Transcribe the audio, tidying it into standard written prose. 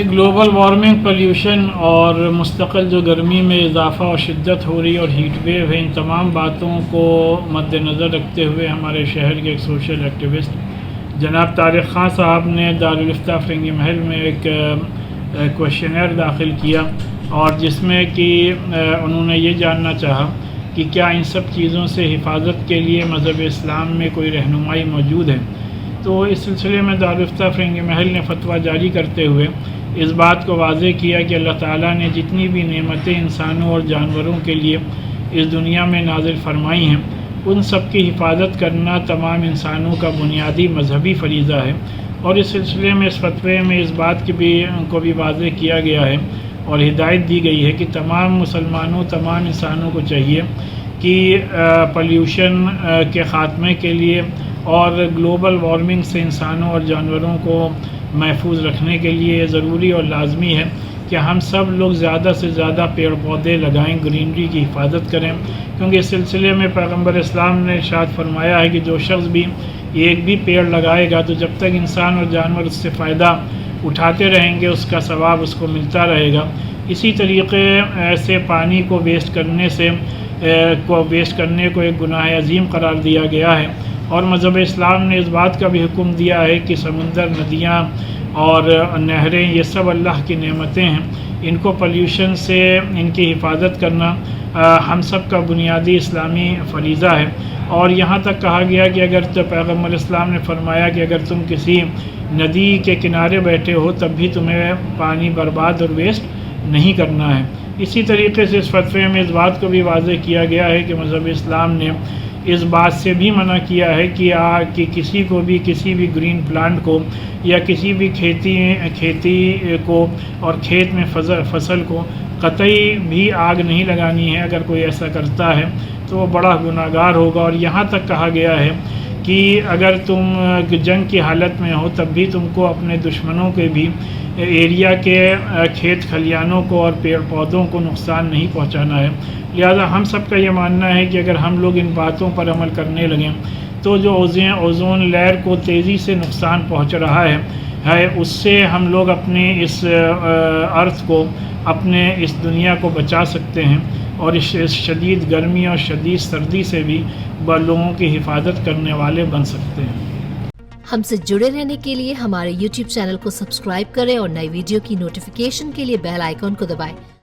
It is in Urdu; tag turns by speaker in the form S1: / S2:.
S1: گلوبل وارمنگ، پولیوشن اور مستقل جو گرمی میں اضافہ اور شدت ہو رہی ہے اور ہیٹ ویو ہے، ان تمام باتوں کو مد نظر رکھتے ہوئے ہمارے شہر کے ایک سوشل ایکٹیوسٹ جناب طارق خان صاحب نے دارالافتاء فرنگی محل میں ایک کویشچنر داخل کیا، اور جس میں کہ انہوں نے یہ جاننا چاہا کہ کیا ان سب چیزوں سے حفاظت کے لیے مذہب اسلام میں کوئی رہنمائی موجود ہے۔ تو اس سلسلے میں دارالافتاء فرنگی محل نے فتویٰ جاری کرتے ہوئے اس بات کو واضح کیا کہ اللہ تعالیٰ نے جتنی بھی نعمتیں انسانوں اور جانوروں کے لیے اس دنیا میں نازل فرمائی ہیں، ان سب کی حفاظت کرنا تمام انسانوں کا بنیادی مذہبی فریضہ ہے، اور اس سلسلے میں اس فتوے میں اس بات کو بھی واضح کیا گیا ہے اور ہدایت دی گئی ہے کہ تمام مسلمانوں، تمام انسانوں کو چاہیے کہ پولیوشن کے خاتمے کے لیے اور گلوبل وارمنگ سے انسانوں اور جانوروں کو محفوظ رکھنے کے لیے یہ ضروری اور لازمی ہے کہ ہم سب لوگ زیادہ سے زیادہ پیڑ پودے لگائیں، گرینری کی حفاظت کریں، کیونکہ اس سلسلے میں پیغمبر اسلام نے ارشاد فرمایا ہے کہ جو شخص بھی ایک بھی پیڑ لگائے گا تو جب تک انسان اور جانور اس سے فائدہ اٹھاتے رہیں گے، اس کا ثواب اس کو ملتا رہے گا۔ اسی طریقے سے پانی کو ویسٹ کرنے کو ایک گناہ عظیم قرار دیا گیا ہے، اور مذہب اسلام نے اس بات کا بھی حکم دیا ہے کہ سمندر، ندیاں اور نہریں یہ سب اللہ کی نعمتیں ہیں، ان کو پولیوشن سے ان کی حفاظت کرنا ہم سب کا بنیادی اسلامی فریضہ ہے۔ اور یہاں تک کہا گیا کہ اگر تو پیغمبر اسلام نے فرمایا کہ اگر تم کسی ندی کے کنارے بیٹھے ہو تب بھی تمہیں پانی برباد اور ویسٹ نہیں کرنا ہے۔ اسی طریقے سے اس فتوے میں اس بات کو بھی واضح کیا گیا ہے کہ مذہب اسلام نے اس بات سے بھی منع کیا ہے کہ کسی کو بھی کسی بھی گرین پلانٹ کو یا کسی بھی کھیتی کو اور کھیت میں فصل کو قطعی بھی آگ نہیں لگانی ہے۔ اگر کوئی ایسا کرتا ہے تو وہ بڑا گناہ گار ہوگا، اور یہاں تک کہا گیا ہے کہ اگر تم جنگ کی حالت میں ہو تب بھی تم کو اپنے دشمنوں کے بھی ایریا کے کھیت کھلیانوں کو اور پیڑ پودوں کو نقصان نہیں پہنچانا ہے۔ لہذا ہم سب کا یہ ماننا ہے کہ اگر ہم لوگ ان باتوں پر عمل کرنے لگیں تو جو اوزون لیئر کو تیزی سے نقصان پہنچ رہا ہے اس سے ہم لوگ اپنے اس ارتھ کو، اپنے اس دنیا کو بچا سکتے ہیں، اور اس شدید گرمی اور شدید سردی سے بھی لوگوں کی حفاظت کرنے والے بن سکتے ہیں۔
S2: ہم سے جڑے رہنے کے لیے ہمارے YouTube چینل کو سبسکرائب کریں اور نئی ویڈیو کی نوٹیفیکیشن کے لیے بیل آئیکن کو دبائیں۔